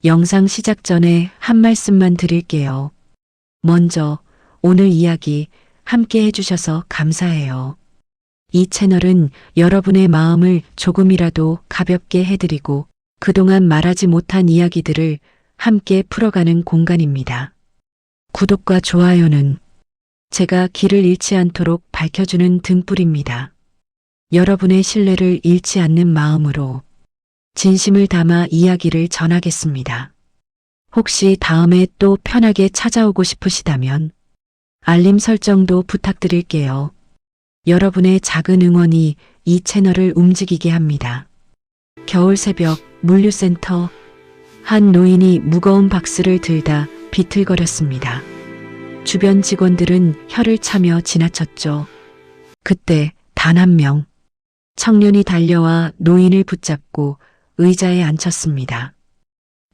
영상 시작 전에 한 말씀만 드릴게요. 먼저 오늘 이야기 함께 해주셔서 감사해요. 이 채널은 여러분의 마음을 조금이라도 가볍게 해드리고 그동안 말하지 못한 이야기들을 함께 풀어가는 공간입니다. 구독과 좋아요는 제가 길을 잃지 않도록 밝혀주는 등불입니다. 여러분의 신뢰를 잃지 않는 마음으로 진심을 담아 이야기를 전하겠습니다. 혹시 다음에 또 편하게 찾아오고 싶으시다면 알림 설정도 부탁드릴게요. 여러분의 작은 응원이 이 채널을 움직이게 합니다. 겨울 새벽 물류센터 한 노인이 무거운 박스를 들다 비틀거렸습니다. 주변 직원들은 혀를 차며 지나쳤죠. 그때 단 한 명, 청년이 달려와 노인을 붙잡고 의자에 앉혔습니다.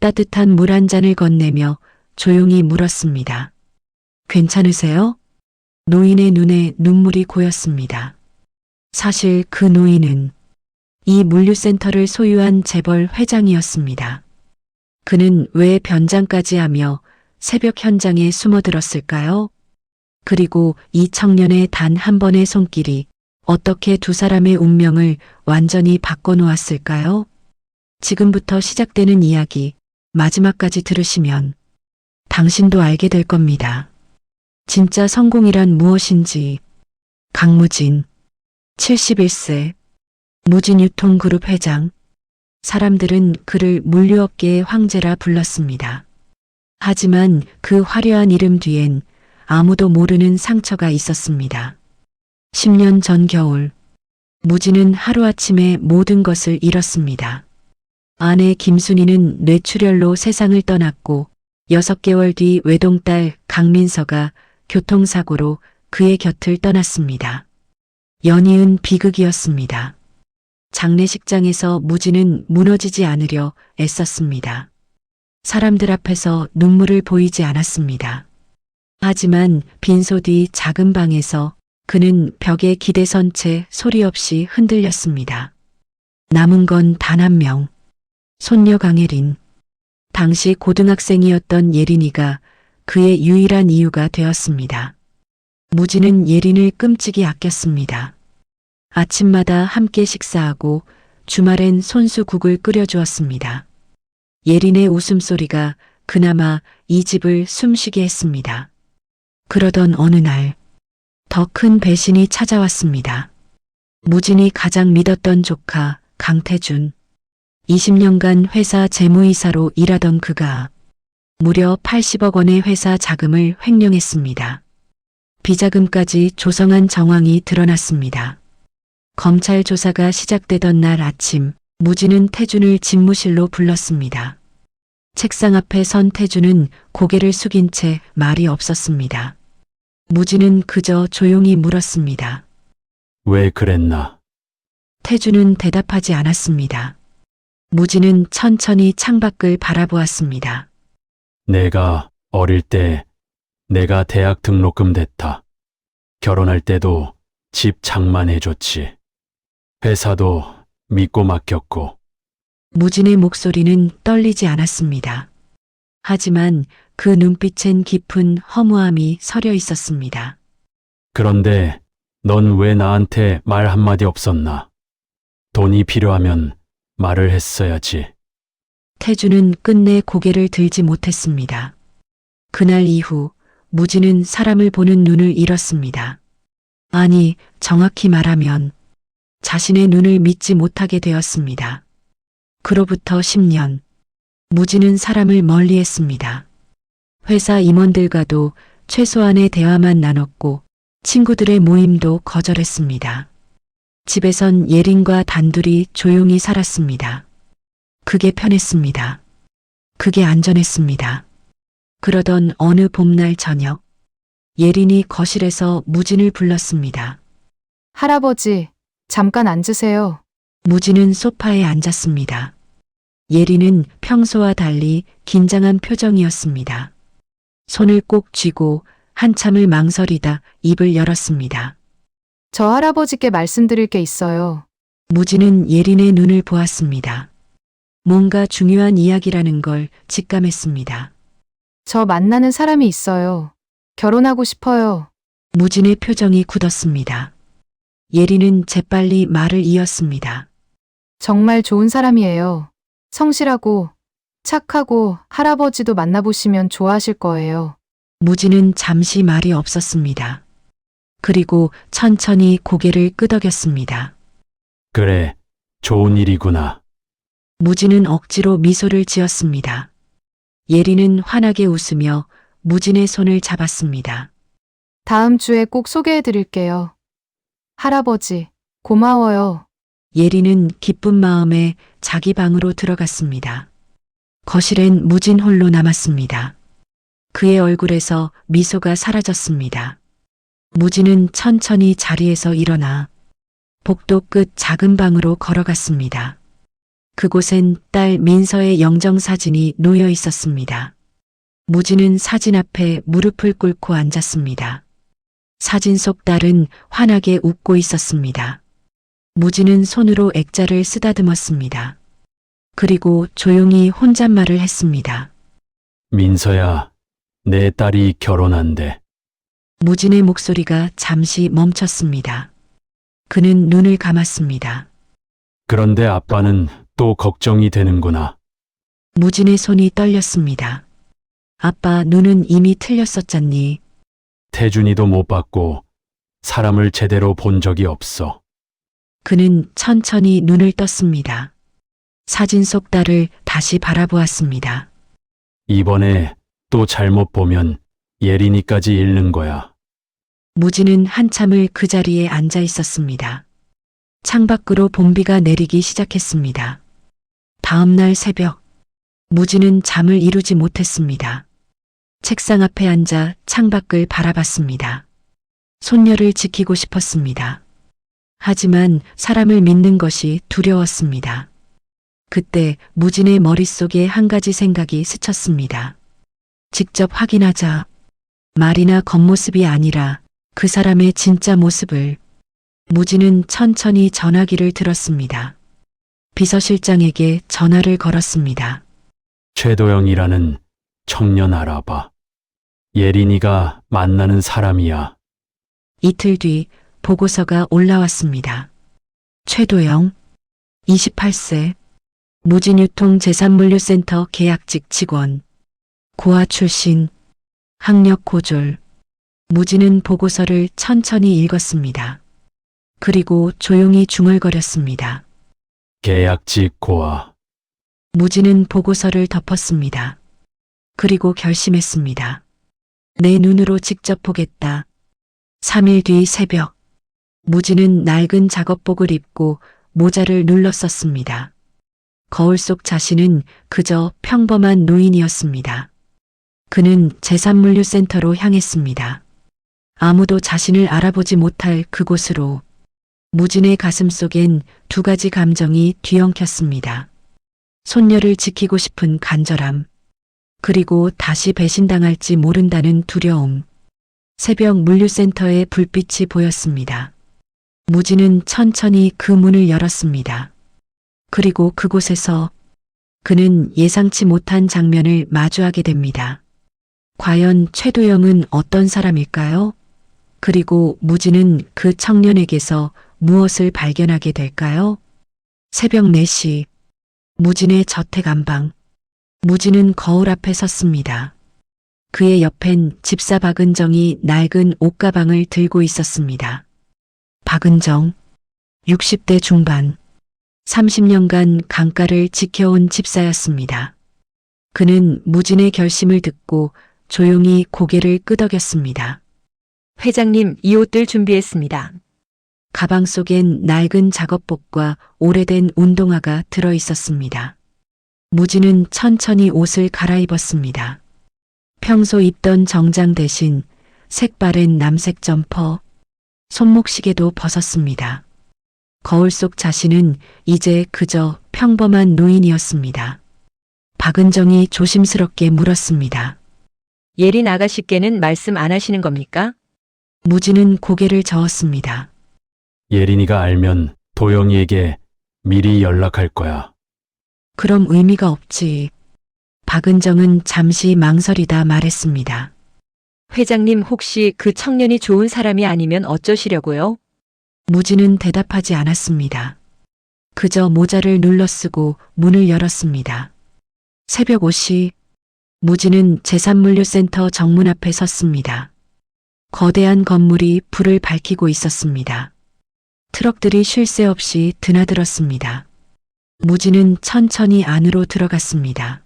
따뜻한 물 한 잔을 건네며 조용히 물었습니다. 괜찮으세요? 노인의 눈에 눈물이 고였습니다. 사실 그 노인은 이 물류센터를 소유한 재벌 회장이었습니다. 그는 왜 변장까지 하며 새벽 현장에 숨어들었을까요? 그리고 이 청년의 단 한 번의 손길이 어떻게 두 사람의 운명을 완전히 바꿔놓았을까요? 지금부터 시작되는 이야기 마지막까지 들으시면 당신도 알게 될 겁니다. 진짜 성공이란 무엇인지. 강무진, 71세, 무진유통그룹 회장. 사람들은 그를 물류업계의 황제라 불렀습니다. 하지만 그 화려한 이름 뒤엔 아무도 모르는 상처가 있었습니다. 10년 전 겨울, 무진은 하루아침에 모든 것을 잃었습니다. 아내 김순희는 뇌출혈로 세상을 떠났고 6개월 뒤 외동딸 강민서가 교통사고로 그의 곁을 떠났습니다. 연이은 비극이었습니다. 장례식장에서 무진은 무너지지 않으려 애썼습니다. 사람들 앞에서 눈물을 보이지 않았습니다. 하지만 빈소 뒤 작은 방에서 그는 벽에 기대선 채 소리 없이 흔들렸습니다. 남은 건 단 한 명. 손녀 강예린. 당시 고등학생이었던 예린이가 그의 유일한 이유가 되었습니다. 무진은 예린을 끔찍이 아꼈습니다. 아침마다 함께 식사하고 주말엔 손수국을 끓여주었습니다. 예린의 웃음소리가 그나마 이 집을 숨쉬게 했습니다. 그러던 어느 날 더 큰 배신이 찾아왔습니다. 무진이 가장 믿었던 조카 강태준. 20년간 회사 재무이사로 일하던 그가 무려 80억 원의 회사 자금을 횡령했습니다. 비자금까지 조성한 정황이 드러났습니다. 검찰 조사가 시작되던 날 아침, 무진은 태준을 집무실로 불렀습니다. 책상 앞에 선 태준은 고개를 숙인 채 말이 없었습니다. 무진은 그저 조용히 물었습니다. 왜 그랬나? 태준은 대답하지 않았습니다. 무진은 천천히 창밖을 바라보았습니다. 내가 어릴 때 내가 대학 등록금 댔다. 결혼할 때도 집 장만해줬지. 회사도 믿고 맡겼고. 무진의 목소리는 떨리지 않았습니다. 하지만 그 눈빛엔 깊은 허무함이 서려 있었습니다. 그런데 넌 왜 나한테 말 한마디 없었나? 돈이 필요하면 말을 했어야지. 태준은 끝내 고개를 들지 못했습니다. 그날 이후 무진은 사람을 보는 눈을 잃었습니다. 아니, 정확히 말하면 자신의 눈을 믿지 못하게 되었습니다. 그로부터 10년, 무진은 사람을 멀리했습니다. 회사 임원들과도 최소한의 대화만 나눴고 친구들의 모임도 거절했습니다. 집에선 예린과 단둘이 조용히 살았습니다. 그게 편했습니다. 그게 안전했습니다. 그러던 어느 봄날 저녁, 예린이 거실에서 무진을 불렀습니다. 할아버지, 잠깐 앉으세요. 무진은 소파에 앉았습니다. 예린은 평소와 달리 긴장한 표정이었습니다. 손을 꼭 쥐고 한참을 망설이다 입을 열었습니다. 저 할아버지께 말씀드릴 게 있어요. 무진은 예린의 눈을 보았습니다. 뭔가 중요한 이야기라는 걸 직감했습니다. 저 만나는 사람이 있어요. 결혼하고 싶어요. 무진의 표정이 굳었습니다. 예리는 재빨리 말을 이었습니다. 정말 좋은 사람이에요. 성실하고 착하고 할아버지도 만나보시면 좋아하실 거예요. 무진은 잠시 말이 없었습니다. 그리고 천천히 고개를 끄덕였습니다. 그래, 좋은 일이구나. 무진은 억지로 미소를 지었습니다. 예리는 환하게 웃으며 무진의 손을 잡았습니다. 다음 주에 꼭 소개해 드릴게요. 할아버지, 고마워요. 예리는 기쁜 마음에 자기 방으로 들어갔습니다. 거실엔 무진 홀로 남았습니다. 그의 얼굴에서 미소가 사라졌습니다. 무진은 천천히 자리에서 일어나 복도 끝 작은 방으로 걸어갔습니다. 그곳엔 딸 민서의 영정사진이 놓여 있었습니다. 무진은 사진 앞에 무릎을 꿇고 앉았습니다. 사진 속 딸은 환하게 웃고 있었습니다. 무진은 손으로 액자를 쓰다듬었습니다. 그리고 조용히 혼잣말을 했습니다. 민서야, 내 딸이 결혼한대. 무진의 목소리가 잠시 멈췄습니다. 그는 눈을 감았습니다. 그런데 아빠는 또 걱정이 되는구나. 무진의 손이 떨렸습니다. 아빠 눈은 이미 틀렸었잖니. 태준이도 못 봤고 사람을 제대로 본 적이 없어. 그는 천천히 눈을 떴습니다. 사진 속 딸을 다시 바라보았습니다. 이번에 또 잘못 보면 예린이까지 잃는 거야. 무진은 한참을 그 자리에 앉아 있었습니다. 창밖으로 봄비가 내리기 시작했습니다. 다음 날 새벽, 무진은 잠을 이루지 못했습니다. 책상 앞에 앉아 창밖을 바라봤습니다. 손녀를 지키고 싶었습니다. 하지만 사람을 믿는 것이 두려웠습니다. 그때 무진의 머릿속에 한 가지 생각이 스쳤습니다. 직접 확인하자. 말이나 겉모습이 아니라 그 사람의 진짜 모습을. 무진은 천천히 전화기를 들었습니다. 비서실장에게 전화를 걸었습니다. 최도영이라는 청년 알아봐. 예린이가 만나는 사람이야. 이틀 뒤 보고서가 올라왔습니다. 최도영, 28세, 무진유통재산물류센터 계약직 직원, 고아 출신, 학력 고졸. 무진은 보고서를 천천히 읽었습니다. 그리고 조용히 중얼거렸습니다. 계약직 고아. 무진은 보고서를 덮었습니다. 그리고 결심했습니다. 내 눈으로 직접 보겠다. 3일 뒤 새벽, 무진은 낡은 작업복을 입고 모자를 눌렀었습니다. 거울 속 자신은 그저 평범한 노인이었습니다. 그는 재산물류센터로 향했습니다. 아무도 자신을 알아보지 못할 그곳으로. 무진의 가슴 속엔 두 가지 감정이 뒤엉켰습니다. 손녀를 지키고 싶은 간절함, 그리고 다시 배신당할지 모른다는 두려움. 새벽 물류센터에 불빛이 보였습니다. 무진은 천천히 그 문을 열었습니다. 그리고 그곳에서 그는 예상치 못한 장면을 마주하게 됩니다. 과연 최도영은 어떤 사람일까요? 그리고 무진은 그 청년에게서 무엇을 발견하게 될까요? 새벽 4시, 무진의 저택 안방. 무진은 거울 앞에 섰습니다. 그의 옆엔 집사 박은정이 낡은 옷가방을 들고 있었습니다. 박은정, 60대 중반, 30년간 강가를 지켜온 집사였습니다. 그는 무진의 결심을 듣고 조용히 고개를 끄덕였습니다. 회장님, 이 옷들 준비했습니다. 가방 속엔 낡은 작업복과 오래된 운동화가 들어 있었습니다. 무진은 천천히 옷을 갈아입었습니다. 평소 입던 정장 대신 색바랜 남색 점퍼, 손목시계도 벗었습니다. 거울 속 자신은 이제 그저 평범한 노인이었습니다. 박은정이 조심스럽게 물었습니다. 예린 아가씨께는 말씀 안 하시는 겁니까? 무진은 고개를 저었습니다. 예린이가 알면 도영이에게 미리 연락할 거야. 그럼 의미가 없지. 박은정은 잠시 망설이다 말했습니다. 회장님 혹시 그 청년이 좋은 사람이 아니면 어쩌시려고요? 무진은 대답하지 않았습니다. 그저 모자를 눌러쓰고 문을 열었습니다. 새벽 5시, 무진은 재산물류센터 정문 앞에 섰습니다. 거대한 건물이 불을 밝히고 있었습니다. 트럭들이 쉴 새 없이 드나들었습니다. 무진은 천천히 안으로 들어갔습니다.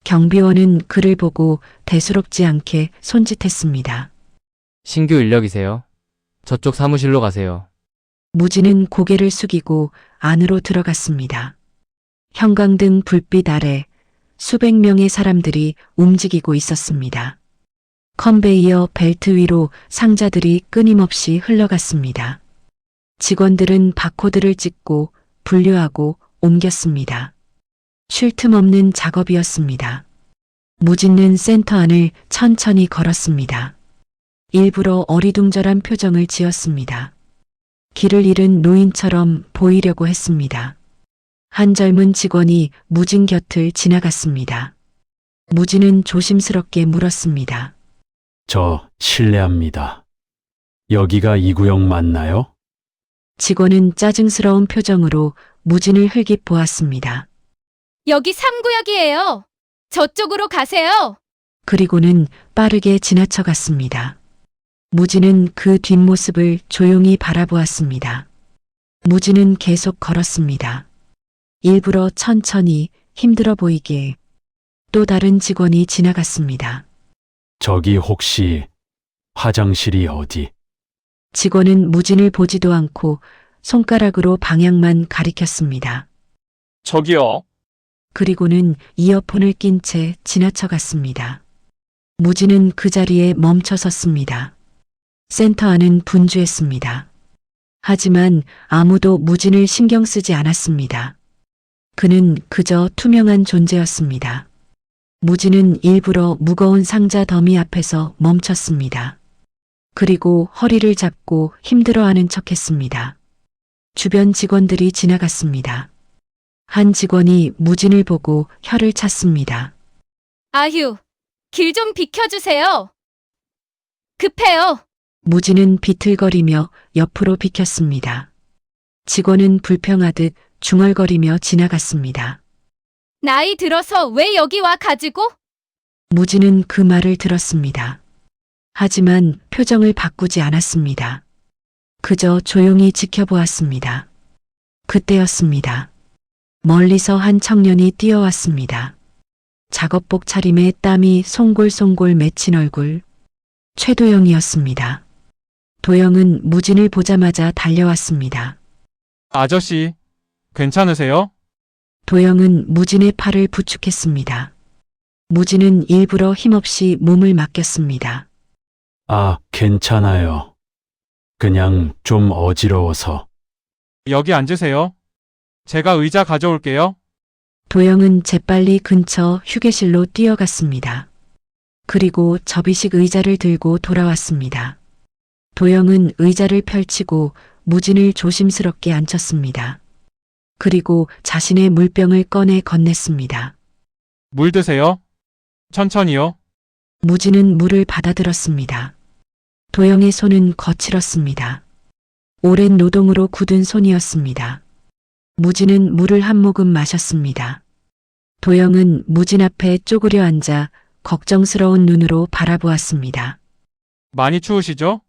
경비원은 그를 보고 대수롭지 않게 손짓했습니다. 신규 인력이세요? 저쪽 사무실로 가세요. 무진은 고개를 숙이고 안으로 들어갔습니다. 형광등 불빛 아래 수백 명의 사람들이 움직이고 있었습니다. 컨베이어 벨트 위로 상자들이 끊임없이 흘러갔습니다. 직원들은 바코드를 찍고 분류하고 옮겼습니다. 쉴 틈 없는 작업이었습니다. 무진은 센터 안을 천천히 걸었습니다. 일부러 어리둥절한 표정을 지었습니다. 길을 잃은 노인처럼 보이려고 했습니다. 한 젊은 직원이 무진 곁을 지나갔습니다. 무진은 조심스럽게 물었습니다. 저 실례합니다. 여기가 이 구역 맞나요? 직원은 짜증스러운 표정으로 무진을 흘깃 보았습니다. 여기 3구역이에요. 저쪽으로 가세요. 그리고는 빠르게 지나쳐 갔습니다. 무진은 그 뒷모습을 조용히 바라보았습니다. 무진은 계속 걸었습니다. 일부러 천천히 힘들어 보이게. 또 다른 직원이 지나갔습니다. 저기 혹시 화장실이 어디? 직원은 무진을 보지도 않고 손가락으로 방향만 가리켰습니다. 저기요. 그리고는 이어폰을 낀 채 지나쳐 갔습니다. 무진은 그 자리에 멈춰 섰습니다. 센터 안은 분주했습니다. 하지만 아무도 무진을 신경 쓰지 않았습니다. 그는 그저 투명한 존재였습니다. 무진은 일부러 무거운 상자 더미 앞에서 멈췄습니다. 그리고 허리를 잡고 힘들어하는 척했습니다. 주변 직원들이 지나갔습니다. 한 직원이 무진을 보고 혀를 찼습니다. 아휴, 길 좀 비켜주세요. 급해요. 무진은 비틀거리며 옆으로 비켰습니다. 직원은 불평하듯 중얼거리며 지나갔습니다. 나이 들어서 왜 여기 와 가지고? 무진은 그 말을 들었습니다. 하지만 표정을 바꾸지 않았습니다. 그저 조용히 지켜보았습니다. 그때였습니다. 멀리서 한 청년이 뛰어왔습니다. 작업복 차림에 땀이 송골송골 맺힌 얼굴. 최도영이었습니다. 도영은 무진을 보자마자 달려왔습니다. 아저씨, 괜찮으세요? 도영은 무진의 팔을 부축했습니다. 무진은 일부러 힘없이 몸을 맡겼습니다. 아, 괜찮아요. 그냥 좀 어지러워서. 여기 앉으세요. 제가 의자 가져올게요. 도영은 재빨리 근처 휴게실로 뛰어갔습니다. 그리고 접이식 의자를 들고 돌아왔습니다. 도영은 의자를 펼치고 무진을 조심스럽게 앉혔습니다. 그리고 자신의 물병을 꺼내 건넸습니다. 물 드세요. 천천히요. 무진은 물을 받아들었습니다. 도영의 손은 거칠었습니다. 오랜 노동으로 굳은 손이었습니다. 무진은 물을 한 모금 마셨습니다. 도영은 무진 앞에 쪼그려 앉아 걱정스러운 눈으로 바라보았습니다. 많이 추우시죠?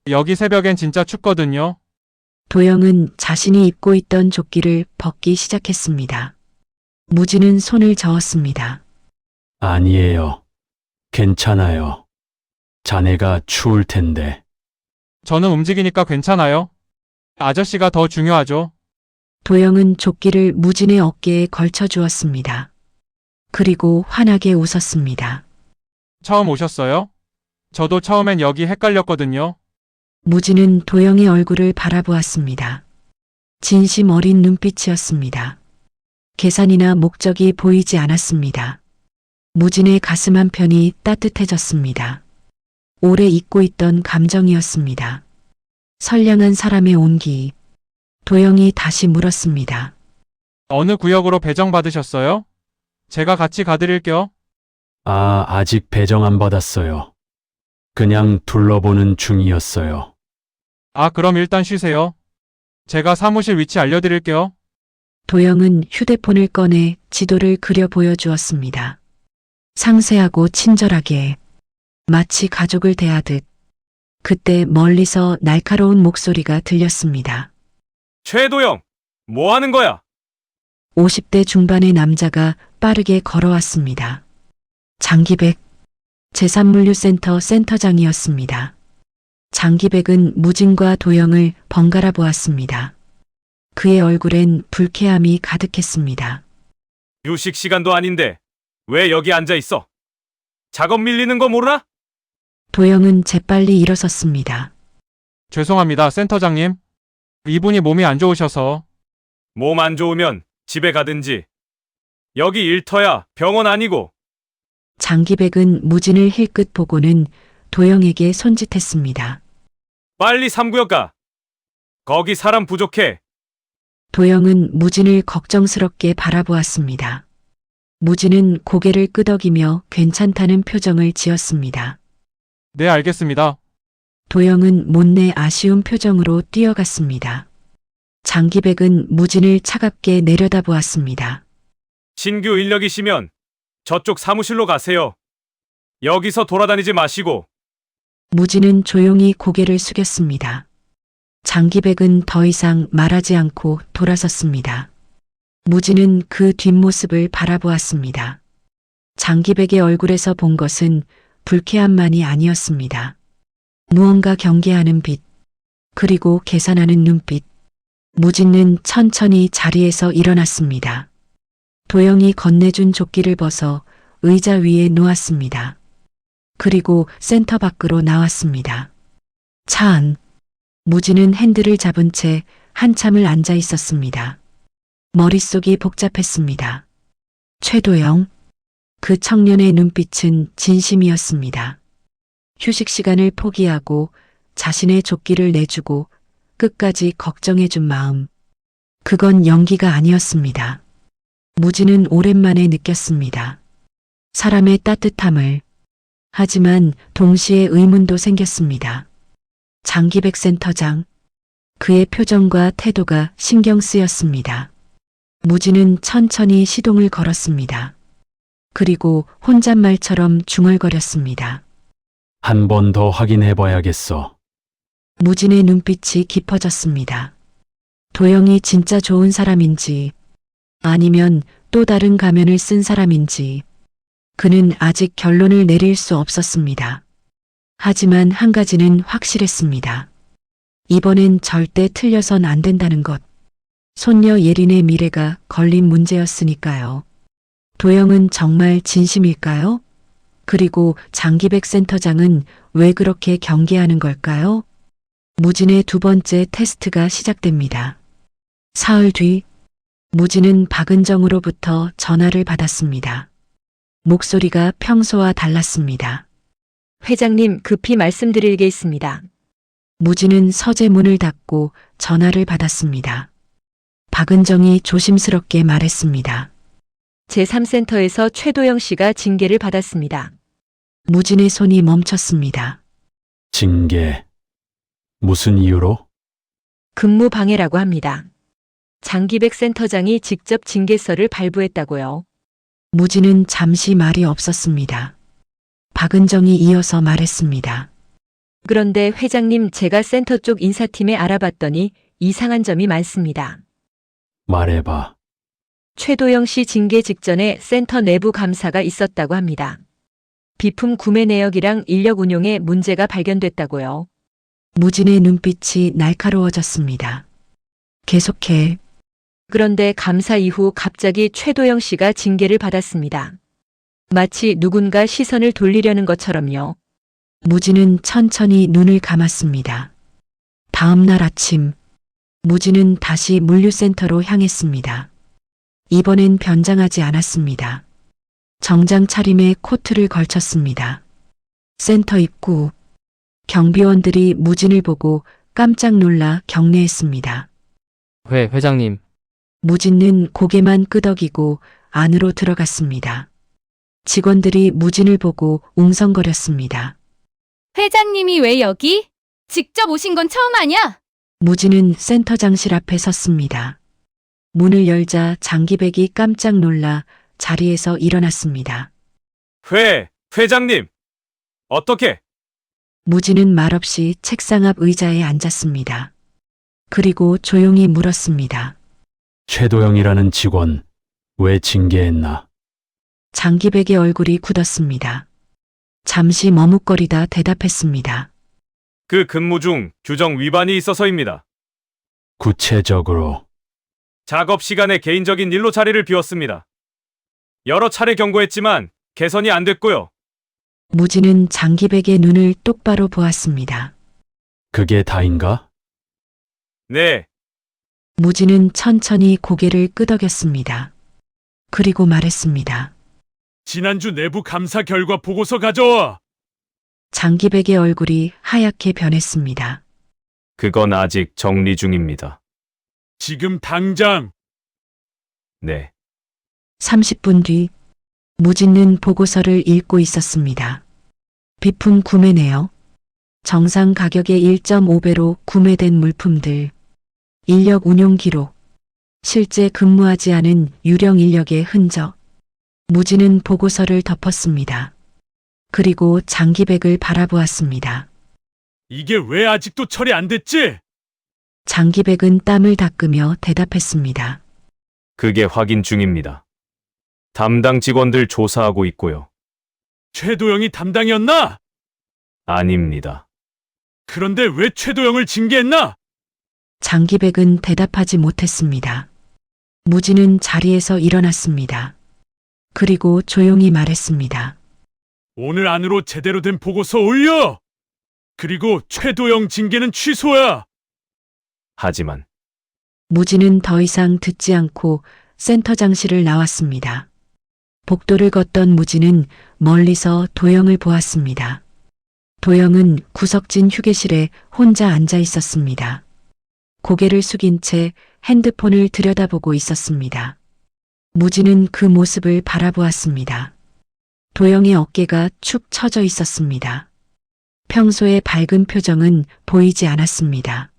여기 새벽엔 진짜 춥거든요. 도영은 자신이 입고 있던 조끼를 벗기 시작했습니다. 무진은 손을 저었습니다. 아니에요. 괜찮아요. 자네가 추울 텐데. 저는 움직이니까 괜찮아요. 아저씨가 더 중요하죠. 도영은 조끼를 무진의 어깨에 걸쳐 주었습니다. 그리고 환하게 웃었습니다. 처음 오셨어요? 저도 처음엔 여기 헷갈렸거든요. 무진은 도영의 얼굴을 바라보았습니다. 진심 어린 눈빛이었습니다. 계산이나 목적이 보이지 않았습니다. 무진의 가슴 한편이 따뜻해졌습니다. 오래 잊고 있던 감정이었습니다. 선량한 사람의 온기. 도영이 다시 물었습니다. 어느 구역으로 배정받으셨어요? 제가 같이 가드릴게요. 아직 배정 안 받았어요. 그냥 둘러보는 중이었어요. 그럼 일단 쉬세요. 제가 사무실 위치 알려드릴게요. 도영은 휴대폰을 꺼내 지도를 그려 보여주었습니다. 상세하고 친절하게 마치 가족을 대하듯. 그때 멀리서 날카로운 목소리가 들렸습니다. 최도영, 뭐 하는 거야? 50대 중반의 남자가 빠르게 걸어왔습니다. 장기백, 제3물류센터 센터장이었습니다. 장기백은 무진과 도영을 번갈아 보았습니다. 그의 얼굴엔 불쾌함이 가득했습니다. 휴식 시간도 아닌데 왜 여기 앉아 있어? 작업 밀리는 거 모르나? 도영은 재빨리 일어섰습니다. 죄송합니다, 센터장님. 이분이 몸이 안 좋으셔서. 몸 안 좋으면 집에 가든지. 여기 일터야, 병원 아니고. 장기백은 무진을 힐끗 보고는 도영에게 손짓했습니다. 빨리 3구역 가. 거기 사람 부족해. 도영은 무진을 걱정스럽게 바라보았습니다. 무진은 고개를 끄덕이며 괜찮다는 표정을 지었습니다. 네, 알겠습니다. 도영은 못내 아쉬운 표정으로 뛰어갔습니다. 장기백은 무진을 차갑게 내려다보았습니다. 신규 인력이시면 저쪽 사무실로 가세요. 여기서 돌아다니지 마시고. 무진은 조용히 고개를 숙였습니다. 장기백은 더 이상 말하지 않고 돌아섰습니다. 무진은 그 뒷모습을 바라보았습니다. 장기백의 얼굴에서 본 것은 불쾌함만이 아니었습니다. 무언가 경계하는 빛, 그리고 계산하는 눈빛. 무진은 천천히 자리에서 일어났습니다. 도영이 건네준 조끼를 벗어 의자 위에 놓았습니다. 그리고 센터 밖으로 나왔습니다. 차 안. 무진은 핸들을 잡은 채 한참을 앉아 있었습니다. 머릿속이 복잡했습니다. 최도영. 그 청년의 눈빛은 진심이었습니다. 휴식 시간을 포기하고 자신의 조끼를 내주고 끝까지 걱정해준 마음. 그건 연기가 아니었습니다. 무진은 오랜만에 느꼈습니다. 사람의 따뜻함을. 하지만 동시에 의문도 생겼습니다. 장기백 센터장. 그의 표정과 태도가 신경 쓰였습니다. 무진은 천천히 시동을 걸었습니다. 그리고 혼잣말처럼 중얼거렸습니다. 한 번 더 확인해 봐야겠어. 무진의 눈빛이 깊어졌습니다. 도영이 진짜 좋은 사람인지 아니면 또 다른 가면을 쓴 사람인지 그는 아직 결론을 내릴 수 없었습니다. 하지만 한 가지는 확실했습니다. 이번엔 절대 틀려선 안 된다는 것. 손녀 예린의 미래가 걸린 문제였으니까요. 도영은 정말 진심일까요? 그리고 장기백 센터장은 왜 그렇게 경계하는 걸까요? 무진의 두 번째 테스트가 시작됩니다. 사흘 뒤, 무진은 박은정으로부터 전화를 받았습니다. 목소리가 평소와 달랐습니다. 회장님, 급히 말씀드릴 게 있습니다. 무진은 서재 문을 닫고 전화를 받았습니다. 박은정이 조심스럽게 말했습니다. 제3센터에서 최도영 씨가 징계를 받았습니다. 무진의 손이 멈췄습니다. 징계. 무슨 이유로? 근무 방해라고 합니다. 장기백 센터장이 직접 징계서를 발부했다고요. 무진은 잠시 말이 없었습니다. 박은정이 이어서 말했습니다. 그런데 회장님, 제가 센터 쪽 인사팀에 알아봤더니 이상한 점이 많습니다. 말해봐. 최도영 씨 징계 직전에 센터 내부 감사가 있었다고 합니다. 비품 구매 내역이랑 인력 운용에 문제가 발견됐다고요. 무진의 눈빛이 날카로워졌습니다. 계속해. 그런데 감사 이후 갑자기 최도영 씨가 징계를 받았습니다. 마치 누군가 시선을 돌리려는 것처럼요. 무진은 천천히 눈을 감았습니다. 다음 날 아침, 무진은 다시 물류센터로 향했습니다. 이번엔 변장하지 않았습니다. 정장 차림에 코트를 걸쳤습니다. 센터 입구, 경비원들이 무진을 보고 깜짝 놀라 경례했습니다. 회장님. 무진은 고개만 끄덕이고 안으로 들어갔습니다. 직원들이 무진을 보고 웅성거렸습니다. 회장님이 왜 여기? 직접 오신 건 처음 아냐? 무진은 센터장실 앞에 섰습니다. 문을 열자 장기백이 깜짝 놀라 자리에서 일어났습니다. 회장님. 어떻게? 무진은 말없이 책상 앞 의자에 앉았습니다. 그리고 조용히 물었습니다. 최도영이라는 직원, 왜 징계했나? 장기백의 얼굴이 굳었습니다. 잠시 머뭇거리다 대답했습니다. 그 근무 중 규정 위반이 있어서입니다. 구체적으로 작업 시간에 개인적인 일로 자리를 비웠습니다. 여러 차례 경고했지만 개선이 안 됐고요. 무진은 장기백의 눈을 똑바로 보았습니다. 그게 다인가? 네, 무진은 천천히 고개를 끄덕였습니다. 그리고 말했습니다. 지난주 내부 감사 결과 보고서 가져와. 장기백의 얼굴이 하얗게 변했습니다. 그건 아직 정리 중입니다. 지금 당장. 네. 30분 뒤 무진은 보고서를 읽고 있었습니다. 비품 구매 내역, 정상 가격의 1.5배로 구매된 물품들, 인력 운용 기록, 실제 근무하지 않은 유령 인력의 흔적. 무진은 보고서를 덮었습니다. 그리고 장기백을 바라보았습니다. 이게 왜 아직도 처리 안 됐지? 장기백은 땀을 닦으며 대답했습니다. 그게 확인 중입니다. 담당 직원들 조사하고 있고요. 최도영이 담당이었나? 아닙니다. 그런데 왜 최도영을 징계했나? 장기백은 대답하지 못했습니다. 무진은 자리에서 일어났습니다. 그리고 조용히 말했습니다. 오늘 안으로 제대로 된 보고서 올려! 그리고 최도영 징계는 취소야! 하지만 무진은 더 이상 듣지 않고 센터장실을 나왔습니다. 복도를 걷던 무진은 멀리서 도영을 보았습니다. 도영은 구석진 휴게실에 혼자 앉아 있었습니다. 고개를 숙인 채 핸드폰을 들여다보고 있었습니다. 무진은 그 모습을 바라보았습니다. 도영의 어깨가 축 처져 있었습니다. 평소의 밝은 표정은 보이지 않았습니다.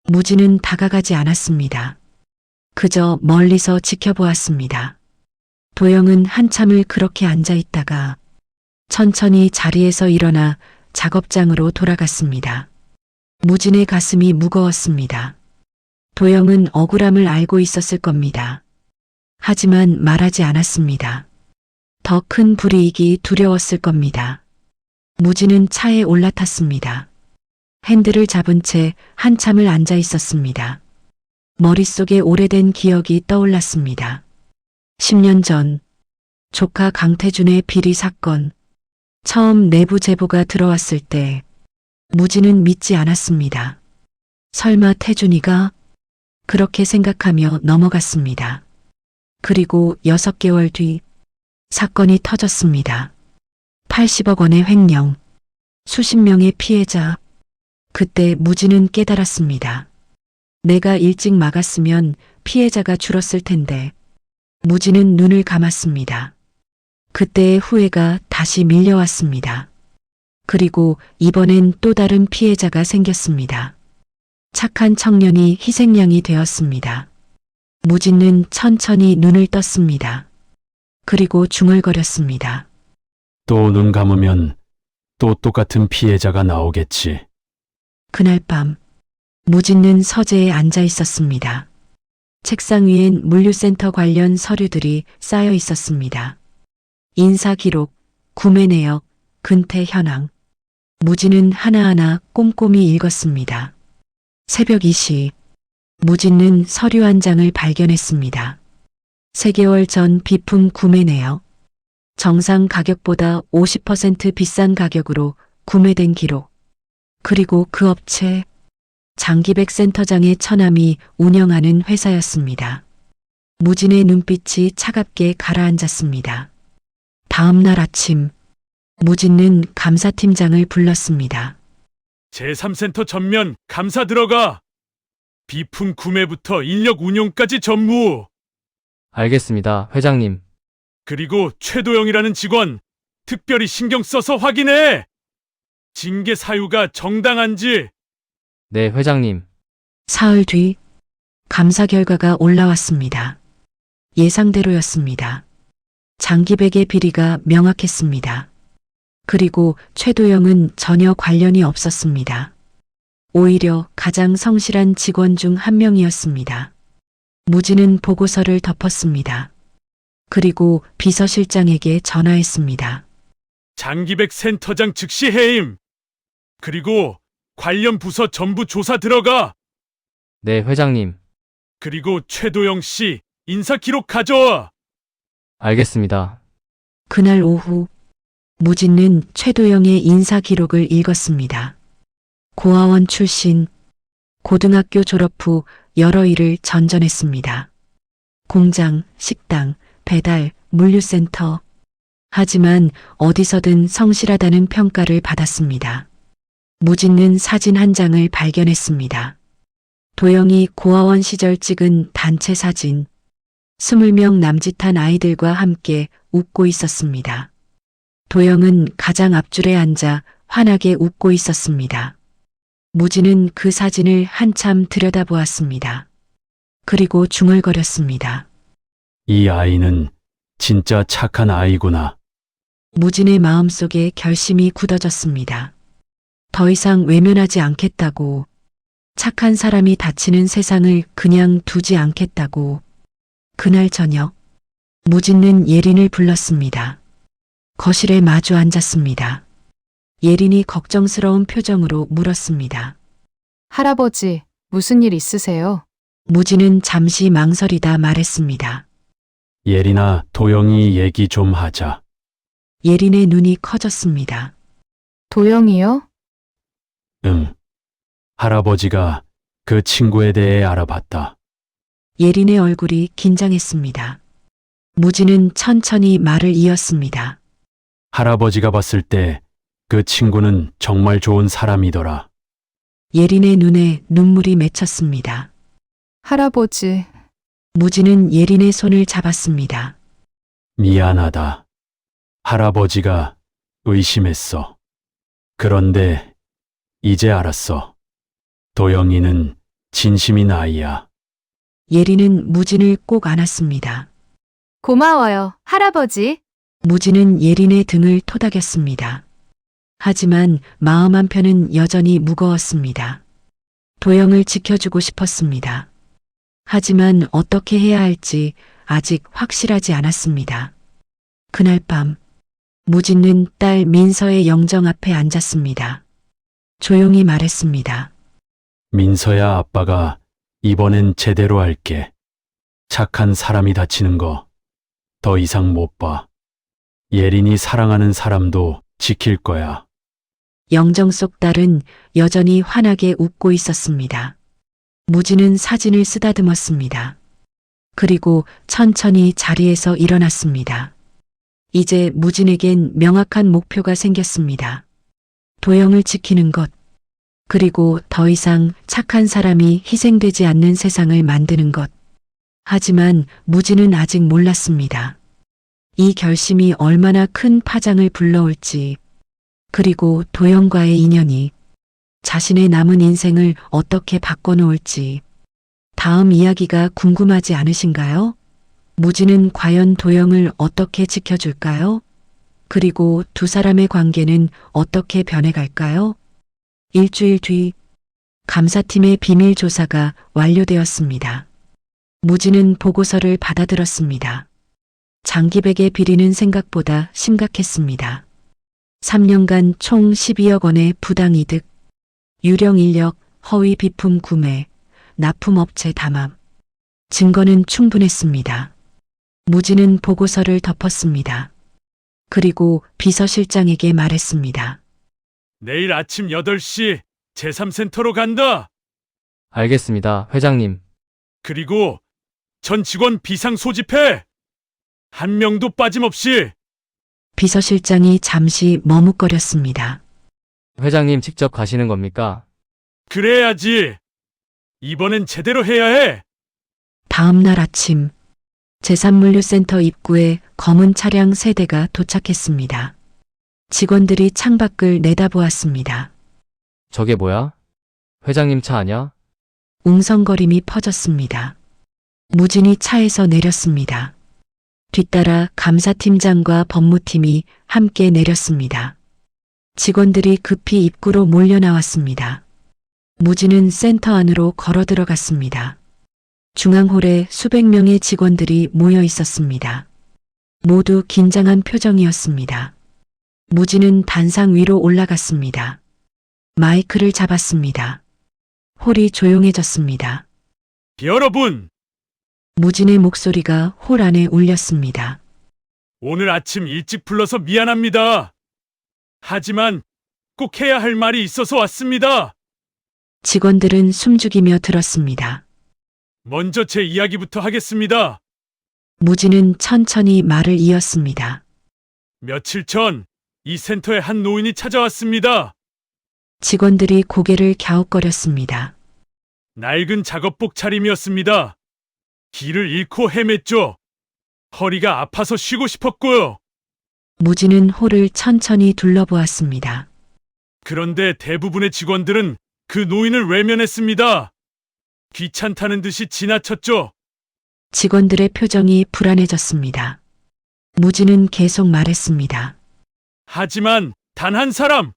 무진은 다가가지 않았습니다. 그저 멀리서 지켜보았습니다. 도영은 한참을 그렇게 앉아 있다가 천천히 자리에서 일어나 작업장으로 돌아갔습니다. 무진의 가슴이 무거웠습니다. 도영은 억울함을 알고 있었을 겁니다. 하지만 말하지 않았습니다. 더 큰 불이익이 두려웠을 겁니다. 무진은 차에 올라탔습니다. 핸들을 잡은 채 한참을 앉아 있었습니다. 머릿속에 오래된 기억이 떠올랐습니다. 10년 전 조카 강태준의 비리 사건. 처음 내부 제보가 들어왔을 때 무진은 믿지 않았습니다. 설마 태준이가? 그렇게 생각하며 넘어갔습니다. 그리고 6개월 뒤 사건이 터졌습니다. 80억 원의 횡령, 수십 명의 피해자. 그때 무진은 깨달았습니다. 내가 일찍 막았으면 피해자가 줄었을 텐데. 무진은 눈을 감았습니다. 그때의 후회가 다시 밀려왔습니다. 그리고 이번엔 또 다른 피해자가 생겼습니다. 착한 청년이 희생양이 되었습니다. 무진은 천천히 눈을 떴습니다. 그리고 중얼거렸습니다. 또 눈 감으면 또 똑같은 피해자가 나오겠지. 그날 밤 무진은 서재에 앉아 있었습니다. 책상 위엔 물류센터 관련 서류들이 쌓여 있었습니다. 인사 기록, 구매 내역, 근태 현황. 무진은 하나하나 꼼꼼히 읽었습니다. 새벽 2시, 무진은 서류 한 장을 발견했습니다. 3개월 전 비품 구매 내역. 정상 가격보다 50% 비싼 가격으로 구매된 기록. 그리고 그 업체, 장기백 센터장의 처남이 운영하는 회사였습니다. 무진의 눈빛이 차갑게 가라앉았습니다. 다음 날 아침, 무진은 감사팀장을 불렀습니다. 제3센터 전면 감사 들어가. 비품 구매부터 인력 운용까지 전무. 알겠습니다, 회장님. 그리고 최도영이라는 직원 특별히 신경 써서 확인해. 징계 사유가 정당한지. 네, 회장님. 사흘 뒤 감사 결과가 올라왔습니다. 예상대로였습니다. 장기백의 비리가 명확했습니다. 그리고 최도영은 전혀 관련이 없었습니다. 오히려 가장 성실한 직원 중 한 명이었습니다. 무진은 보고서를 덮었습니다. 그리고 비서실장에게 전화했습니다. 장기백 센터장 즉시 해임. 그리고 관련 부서 전부 조사 들어가. 네, 회장님. 그리고 최도영 씨 인사 기록 가져와. 알겠습니다. 그날 오후 무진은 최도영의 인사 기록을 읽었습니다. 고아원 출신, 고등학교 졸업 후 여러 일을 전전했습니다. 공장, 식당, 배달, 물류센터. 하지만 어디서든 성실하다는 평가를 받았습니다. 무진은 사진 한 장을 발견했습니다. 도영이 고아원 시절 찍은 단체 사진. 20명 남짓한 아이들과 함께 웃고 있었습니다. 도영은 가장 앞줄에 앉아 환하게 웃고 있었습니다. 무진은 그 사진을 한참 들여다보았습니다. 그리고 중얼거렸습니다. 이 아이는 진짜 착한 아이구나. 무진의 마음속에 결심이 굳어졌습니다. 더 이상 외면하지 않겠다고, 착한 사람이 다치는 세상을 그냥 두지 않겠다고. 그날 저녁, 무진은 예린을 불렀습니다. 거실에 마주 앉았습니다. 예린이 걱정스러운 표정으로 물었습니다. 할아버지, 무슨 일 있으세요? 무진은 잠시 망설이다 말했습니다. 예린아, 도영이 얘기 좀 하자. 예린의 눈이 커졌습니다. 도영이요? 응. 할아버지가 그 친구에 대해 알아봤다. 예린의 얼굴이 긴장했습니다. 무진은 천천히 말을 이었습니다. 할아버지가 봤을 때 그 친구는 정말 좋은 사람이더라. 예린의 눈에 눈물이 맺혔습니다. 할아버지, 무진은 예린의 손을 잡았습니다. 미안하다. 할아버지가 의심했어. 그런데 이제 알았어. 도영이는 진심인 아이야. 예린은 무진을 꼭 안았습니다. 고마워요, 할아버지. 무진은 예린의 등을 토닥였습니다. 하지만 마음 한편은 여전히 무거웠습니다. 도영을 지켜주고 싶었습니다. 하지만 어떻게 해야 할지 아직 확실하지 않았습니다. 그날 밤, 무진은 딸 민서의 영정 앞에 앉았습니다. 조용히 말했습니다. 민서야, 아빠가 이번엔 제대로 할게. 착한 사람이 다치는 거 더 이상 못 봐. 예린이 사랑하는 사람도 지킬 거야. 영정 속 딸은 여전히 환하게 웃고 있었습니다. 무진은 사진을 쓰다듬었습니다. 그리고 천천히 자리에서 일어났습니다. 이제 무진에겐 명확한 목표가 생겼습니다. 도영을 지키는 것, 그리고 더 이상 착한 사람이 희생되지 않는 세상을 만드는 것. 하지만 무진은 아직 몰랐습니다. 이 결심이 얼마나 큰 파장을 불러올지, 그리고 도영과의 인연이 자신의 남은 인생을 어떻게 바꿔놓을지. 다음 이야기가 궁금하지 않으신가요? 무진은 과연 도영을 어떻게 지켜줄까요? 그리고 두 사람의 관계는 어떻게 변해갈까요? 일주일 뒤 감사팀의 비밀 조사가 완료되었습니다. 무진은 보고서를 받아들었습니다. 장기백의 비리는 생각보다 심각했습니다. 3년간 총 12억 원의 부당이득, 유령 인력, 허위 비품 구매, 납품업체 담합. 증거는 충분했습니다. 무진은 보고서를 덮었습니다. 그리고 비서실장에게 말했습니다. 내일 아침 8시 제3센터로 간다. 알겠습니다, 회장님. 그리고 전 직원 비상 소집해. 한 명도 빠짐없이. 비서실장이 잠시 머뭇거렸습니다. 회장님 직접 가시는 겁니까? 그래야지. 이번엔 제대로 해야 해. 다음 날 아침 재산물류센터 입구에 검은 차량 3대가 도착했습니다. 직원들이 창밖을 내다보았습니다. 저게 뭐야? 회장님 차 아냐? 웅성거림이 퍼졌습니다. 무진이 차에서 내렸습니다. 뒤따라 감사팀장과 법무팀이 함께 내렸습니다. 직원들이 급히 입구로 몰려 나왔습니다. 무진은 센터 안으로 걸어 들어갔습니다. 중앙홀에 수백 명의 직원들이 모여 있었습니다. 모두 긴장한 표정이었습니다. 무진은 단상 위로 올라갔습니다. 마이크를 잡았습니다. 홀이 조용해졌습니다. 여러분, 무진의 목소리가 홀 안에 울렸습니다. 오늘 아침 일찍 불러서 미안합니다. 하지만 꼭 해야 할 말이 있어서 왔습니다. 직원들은 숨죽이며 들었습니다. 먼저 제 이야기부터 하겠습니다. 무진은 천천히 말을 이었습니다. 며칠 전 이 센터에 한 노인이 찾아왔습니다. 직원들이 고개를 갸웃거렸습니다. 낡은 작업복 차림이었습니다. 길을 잃고 헤맸죠. 허리가 아파서 쉬고 싶었고요. 무진은 홀을 천천히 둘러보았습니다. 그런데 대부분의 직원들은 그 노인을 외면했습니다. 귀찮다는 듯이 지나쳤죠. 직원들의 표정이 불안해졌습니다. 무진은 계속 말했습니다. 하지만 단 한 사람,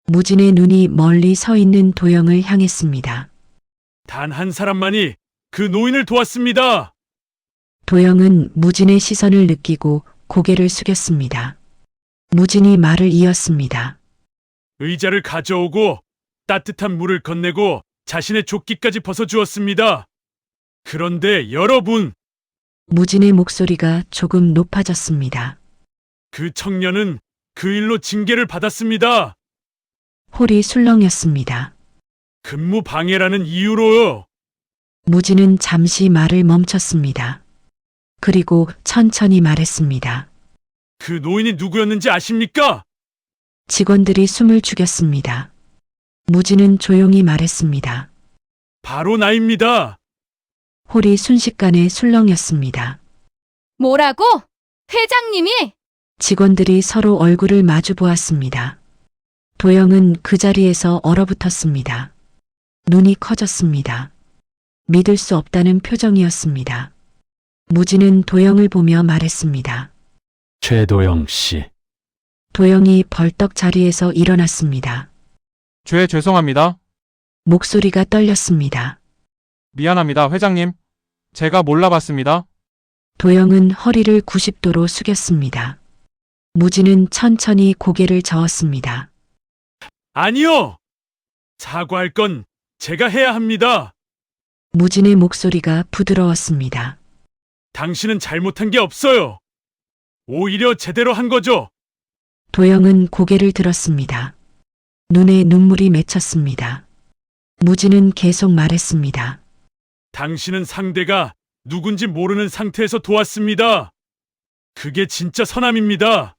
무진의 눈이 멀리 서 있는 도영을 향했습니다. 단 한 사람만이 그 노인을 도왔습니다. 도영은 무진의 시선을 느끼고 고개를 숙였습니다. 무진이 말을 이었습니다. 의자를 가져오고 따뜻한 물을 건네고 자신의 조끼까지 벗어주었습니다. 그런데 여러분, 무진의 목소리가 조금 높아졌습니다. 그 청년은 그 일로 징계를 받았습니다. 홀이 술렁였습니다. 근무 방해라는 이유로요. 무진은 잠시 말을 멈췄습니다. 그리고 천천히 말했습니다. 그 노인이 누구였는지 아십니까? 직원들이 숨을 죽였습니다. 무진은 조용히 말했습니다. 바로 나입니다. 홀이 순식간에 술렁였습니다. 뭐라고? 회장님이? 직원들이 서로 얼굴을 마주 보았습니다. 도영은 그 자리에서 얼어붙었습니다. 눈이 커졌습니다. 믿을 수 없다는 표정이었습니다. 무진은 도영을 보며 말했습니다. 최도영 씨, 도영이 벌떡 자리에서 일어났습니다. 죄송합니다. 목소리가 떨렸습니다. 미안합니다, 회장님. 제가 몰라봤습니다. 도영은 허리를 90도로 숙였습니다. 무진은 천천히 고개를 저었습니다. 아니요! 사과할 건 제가 해야 합니다. 무진의 목소리가 부드러웠습니다. 당신은 잘못한 게 없어요. 오히려 제대로 한 거죠. 도영은 고개를 들었습니다. 눈에 눈물이 맺혔습니다. 무진은 계속 말했습니다. 당신은 상대가 누군지 모르는 상태에서 도왔습니다. 그게 진짜 선함입니다.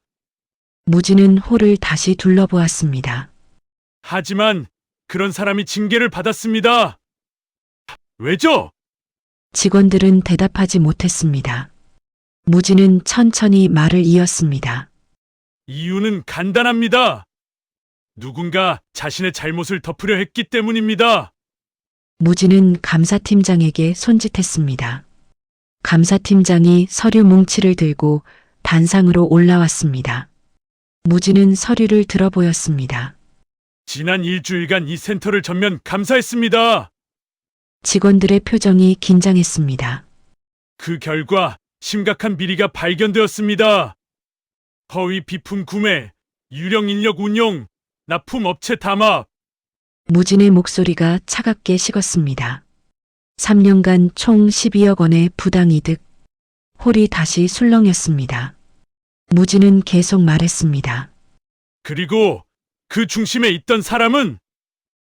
무진은 홀을 다시 둘러보았습니다. 하지만 그런 사람이 징계를 받았습니다. 왜죠? 직원들은 대답하지 못했습니다. 무진은 천천히 말을 이었습니다. 이유는 간단합니다. 누군가 자신의 잘못을 덮으려 했기 때문입니다. 무진은 감사팀장에게 손짓했습니다. 감사팀장이 서류 뭉치를 들고 단상으로 올라왔습니다. 무진은 서류를 들어보였습니다. 지난 일주일간 이 센터를 전면 감사했습니다. 직원들의 표정이 긴장했습니다. 그 결과 심각한 비리가 발견되었습니다. 허위 비품 구매, 유령 인력 운용, 납품 업체 담합. 무진의 목소리가 차갑게 식었습니다. 3년간 총 12억 원의 부당이득. 홀이 다시 술렁였습니다. 무진은 계속 말했습니다. 그리고 그 중심에 있던 사람은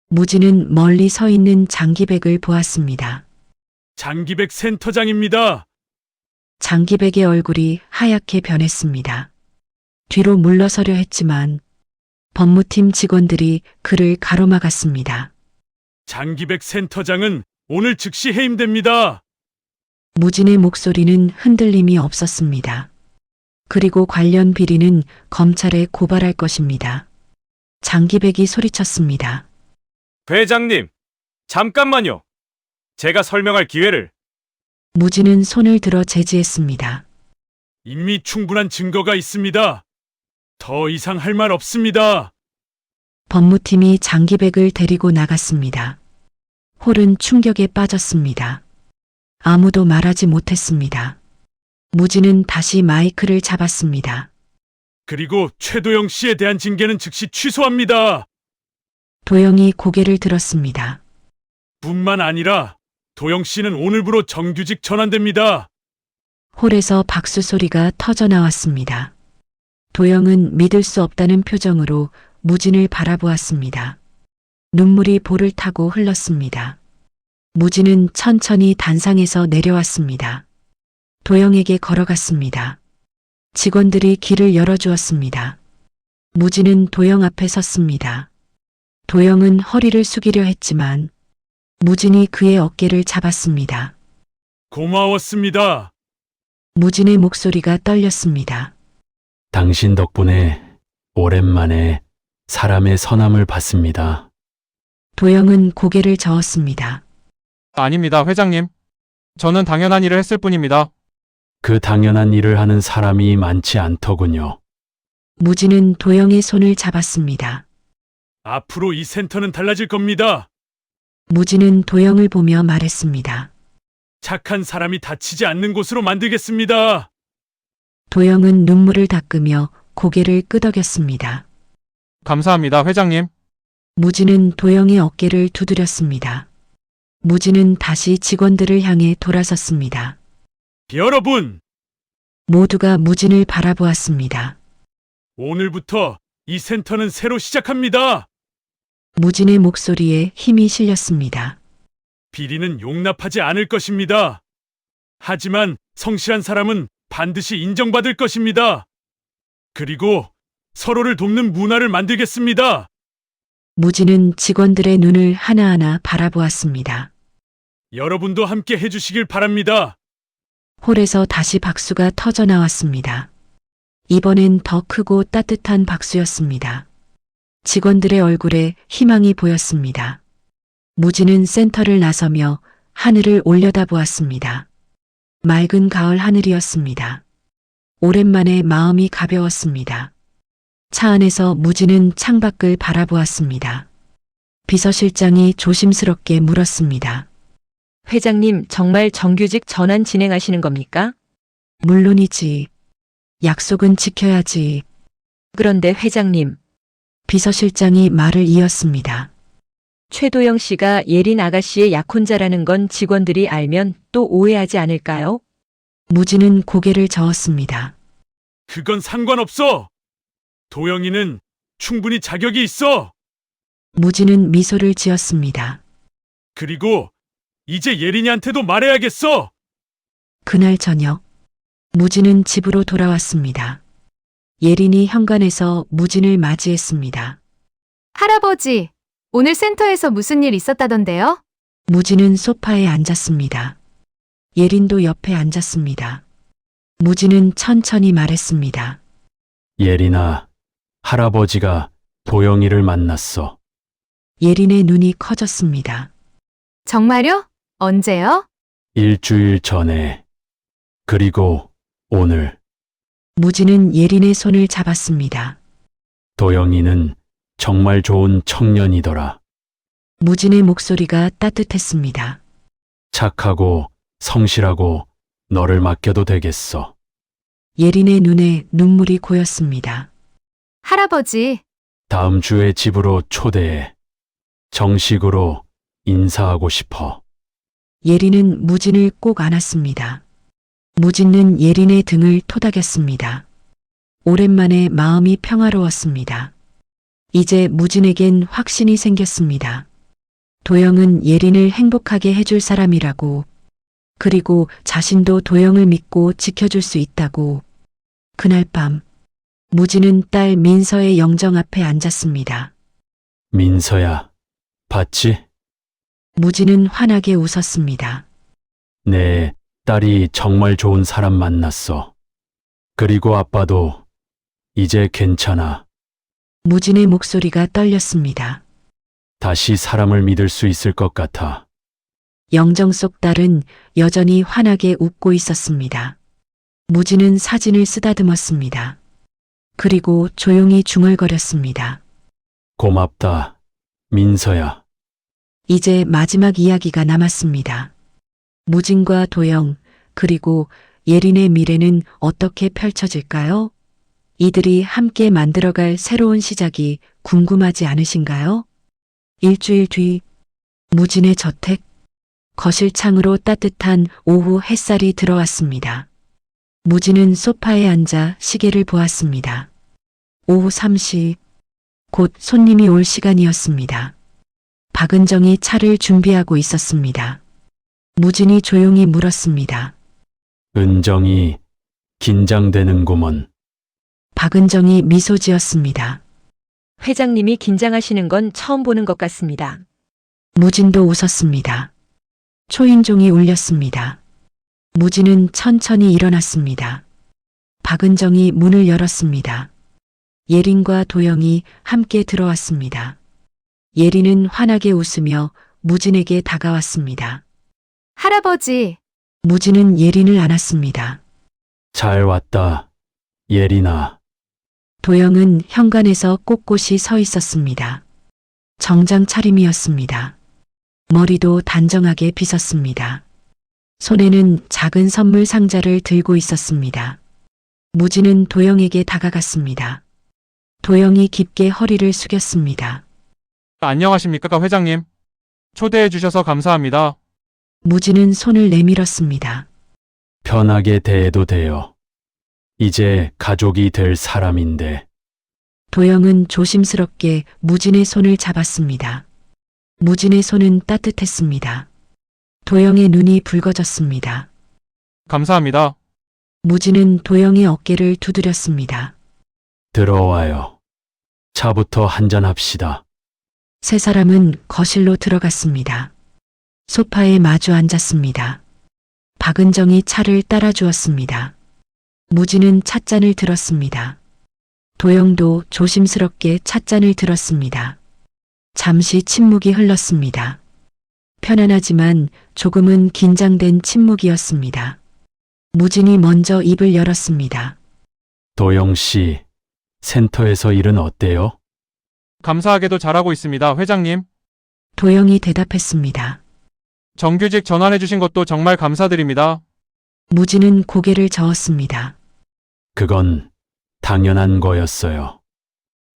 무진은 멀리 서 있는 장기백을 보았습니다. 장기백 센터장입니다. 장기백의 얼굴이 하얗게 변했습니다. 뒤로 물러서려 했지만 법무팀 직원들이 그를 가로막았습니다. 장기백 센터장은 오늘 즉시 해임됩니다. 무진의 목소리는 흔들림이 없었습니다. 그리고 관련 비리는 검찰에 고발할 것입니다. 장기백이 소리쳤습니다. 회장님, 잠깐만요. 제가 설명할 기회를. 무진은 손을 들어 제지했습니다. 이미 충분한 증거가 있습니다. 더 이상 할 말 없습니다. 법무팀이 장기백을 데리고 나갔습니다. 홀은 충격에 빠졌습니다. 아무도 말하지 못했습니다. 무진은 다시 마이크를 잡았습니다. 그리고 최도영 씨에 대한 징계는 즉시 취소합니다. 도영이 고개를 들었습니다. 뿐만 아니라 도영 씨는 오늘부로 정규직 전환됩니다. 홀에서 박수 소리가 터져 나왔습니다. 도영은 믿을 수 없다는 표정으로 무진을 바라보았습니다. 눈물이 볼을 타고 흘렀습니다. 무진은 천천히 단상에서 내려왔습니다. 도영에게 걸어갔습니다. 직원들이 길을 열어주었습니다. 무진은 도영 앞에 섰습니다. 도영은 허리를 숙이려 했지만 무진이 그의 어깨를 잡았습니다. 고마웠습니다. 무진의 목소리가 떨렸습니다. 당신 덕분에 오랜만에 사람의 선함을 받습니다. 도영은 고개를 저었습니다. 아닙니다, 회장님. 저는 당연한 일을 했을 뿐입니다. 그 당연한 일을 하는 사람이 많지 않더군요. 무진은 도영의 손을 잡았습니다. 앞으로 이 센터는 달라질 겁니다. 무진은 도영을 보며 말했습니다. 착한 사람이 다치지 않는 곳으로 만들겠습니다. 도영은 눈물을 닦으며 고개를 끄덕였습니다. 감사합니다, 회장님. 무진은 도영의 어깨를 두드렸습니다. 무진은 다시 직원들을 향해 돌아섰습니다. 여러분, 모두가 무진을 바라보았습니다. 오늘부터 이 센터는 새로 시작합니다. 무진의 목소리에 힘이 실렸습니다. 비리는 용납하지 않을 것입니다. 하지만 성실한 사람은 반드시 인정받을 것입니다. 그리고 서로를 돕는 문화를 만들겠습니다. 무진은 직원들의 눈을 하나하나 바라보았습니다. 여러분도 함께 해주시길 바랍니다. 홀에서 다시 박수가 터져 나왔습니다. 이번엔 더 크고 따뜻한 박수였습니다. 직원들의 얼굴에 희망이 보였습니다. 무진은 센터를 나서며 하늘을 올려다보았습니다. 맑은 가을 하늘이었습니다. 오랜만에 마음이 가벼웠습니다. 차 안에서 무진은 창밖을 바라보았습니다. 비서실장이 조심스럽게 물었습니다. 회장님, 정말 정규직 전환 진행하시는 겁니까? 물론이지. 약속은 지켜야지. 그런데 회장님, 비서실장이 말을 이었습니다. 최도영 씨가 예린 아가씨의 약혼자라는 건 직원들이 알면 또 오해하지 않을까요? 무진은 고개를 저었습니다. 그건 상관없어. 도영이는 충분히 자격이 있어. 무진은 미소를 지었습니다. 그리고 이제 예린이한테도 말해야겠어. 그날 저녁, 무진은 집으로 돌아왔습니다. 예린이 현관에서 무진을 맞이했습니다. 할아버지, 오늘 센터에서 무슨 일 있었다던데요? 무진은 소파에 앉았습니다. 예린도 옆에 앉았습니다. 무진은 천천히 말했습니다. 예린아, 할아버지가 도영이를 만났어. 예린의 눈이 커졌습니다. 정말요? 언제요? 일주일 전에. 그리고 오늘. 무진은 예린의 손을 잡았습니다. 도영이는 정말 좋은 청년이더라. 무진의 목소리가 따뜻했습니다. 착하고 성실하고 너를 맡겨도 되겠어. 예린의 눈에 눈물이 고였습니다. 할아버지, 다음 주에 집으로 초대해. 정식으로 인사하고 싶어. 예린은 무진을 꼭 안았습니다. 무진은 예린의 등을 토닥였습니다. 오랜만에 마음이 평화로웠습니다. 이제 무진에겐 확신이 생겼습니다. 도영은 예린을 행복하게 해줄 사람이라고, 그리고 자신도 도영을 믿고 지켜줄 수 있다고. 그날 밤, 무진은 딸 민서의 영정 앞에 앉았습니다. 민서야, 봤지? 무진은 환하게 웃었습니다. 내 딸이 정말 좋은 사람 만났어. 그리고 아빠도 이제 괜찮아. 무진의 목소리가 떨렸습니다. 다시 사람을 믿을 수 있을 것 같아. 영정 속 딸은 여전히 환하게 웃고 있었습니다. 무진은 사진을 쓰다듬었습니다. 그리고 조용히 중얼거렸습니다. 고맙다, 민서야. 이제 마지막 이야기가 남았습니다. 무진과 도영, 그리고 예린의 미래는 어떻게 펼쳐질까요? 이들이 함께 만들어갈 새로운 시작이 궁금하지 않으신가요? 일주일 뒤, 무진의 저택, 거실 창으로 따뜻한 오후 햇살이 들어왔습니다. 무진은 소파에 앉아 시계를 보았습니다. 오후 3시, 곧 손님이 올 시간이었습니다. 박은정이 차를 준비하고 있었습니다. 무진이 조용히 물었습니다. 은정이 긴장되는구먼. 박은정이 미소 지었습니다. 회장님이 긴장하시는 건 처음 보는 것 같습니다. 무진도 웃었습니다. 초인종이 울렸습니다. 무진은 천천히 일어났습니다. 박은정이 문을 열었습니다. 예린과 도영이 함께 들어왔습니다. 예린은 환하게 웃으며 무진에게 다가왔습니다. 할아버지, 무진은 예린을 안았습니다. 잘 왔다, 예린아. 도영은 현관에서 꼿꼿이 서 있었습니다. 정장 차림이었습니다. 머리도 단정하게 빗었습니다. 손에는 작은 선물 상자를 들고 있었습니다. 무진은 도영에게 다가갔습니다. 도영이 깊게 허리를 숙였습니다. 안녕하십니까, 회장님. 초대해 주셔서 감사합니다. 무진은 손을 내밀었습니다. 편하게 대해도 돼요. 이제 가족이 될 사람인데. 도영은 조심스럽게 무진의 손을 잡았습니다. 무진의 손은 따뜻했습니다. 도영의 눈이 붉어졌습니다. 감사합니다. 무진은 도영의 어깨를 두드렸습니다. 들어와요. 차부터 한잔 합시다. 세 사람은 거실로 들어갔습니다. 소파에 마주 앉았습니다. 박은정이 차를 따라주었습니다. 무진은 찻잔을 들었습니다. 도영도 조심스럽게 찻잔을 들었습니다. 잠시 침묵이 흘렀습니다. 편안하지만 조금은 긴장된 침묵이었습니다. 무진이 먼저 입을 열었습니다. 도영 씨, 센터에서 일은 어때요? 감사하게도 잘하고 있습니다, 회장님. 도영이 대답했습니다. 정규직 전환해 주신 것도 정말 감사드립니다. 무진은 고개를 저었습니다. 그건 당연한 거였어요.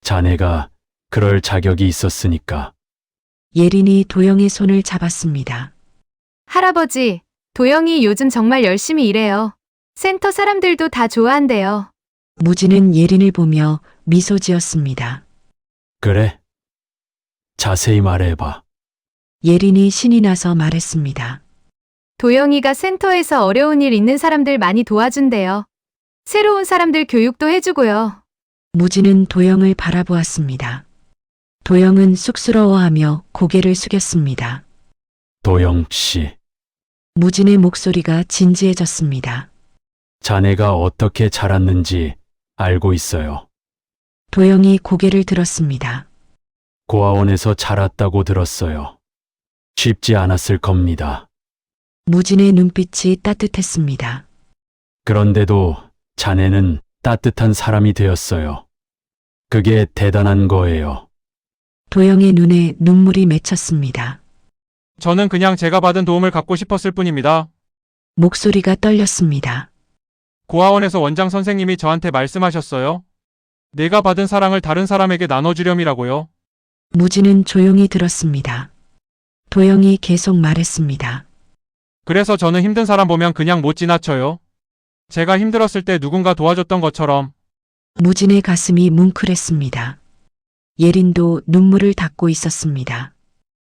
자네가 그럴 자격이 있었으니까. 예린이 도영의 손을 잡았습니다. 할아버지, 도영이 요즘 정말 열심히 일해요. 센터 사람들도 다 좋아한대요. 무진은 예린을 보며 미소 지었습니다. 그래? 자세히 말해봐. 예린이 신이 나서 말했습니다. 도영이가 센터에서 어려운 일 있는 사람들 많이 도와준대요. 새로운 사람들 교육도 해주고요. 무진은 도영을 바라보았습니다. 도영은 쑥스러워하며 고개를 숙였습니다. 도영 씨, 무진의 목소리가 진지해졌습니다. 자네가 어떻게 자랐는지 알고 있어요. 도영이 고개를 들었습니다. 고아원에서 자랐다고 들었어요. 쉽지 않았을 겁니다. 무진의 눈빛이 따뜻했습니다. 그런데도 자네는 따뜻한 사람이 되었어요. 그게 대단한 거예요. 도영의 눈에 눈물이 맺혔습니다. 저는 그냥 제가 받은 도움을 갚고 싶었을 뿐입니다. 목소리가 떨렸습니다. 고아원에서 원장 선생님이 저한테 말씀하셨어요. 내가 받은 사랑을 다른 사람에게 나눠주렴이라고요. 무진은 조용히 들었습니다. 도영이 계속 말했습니다. 그래서 저는 힘든 사람 보면 그냥 못 지나쳐요. 제가 힘들었을 때 누군가 도와줬던 것처럼. 무진의 가슴이 뭉클했습니다. 예린도 눈물을 닦고 있었습니다.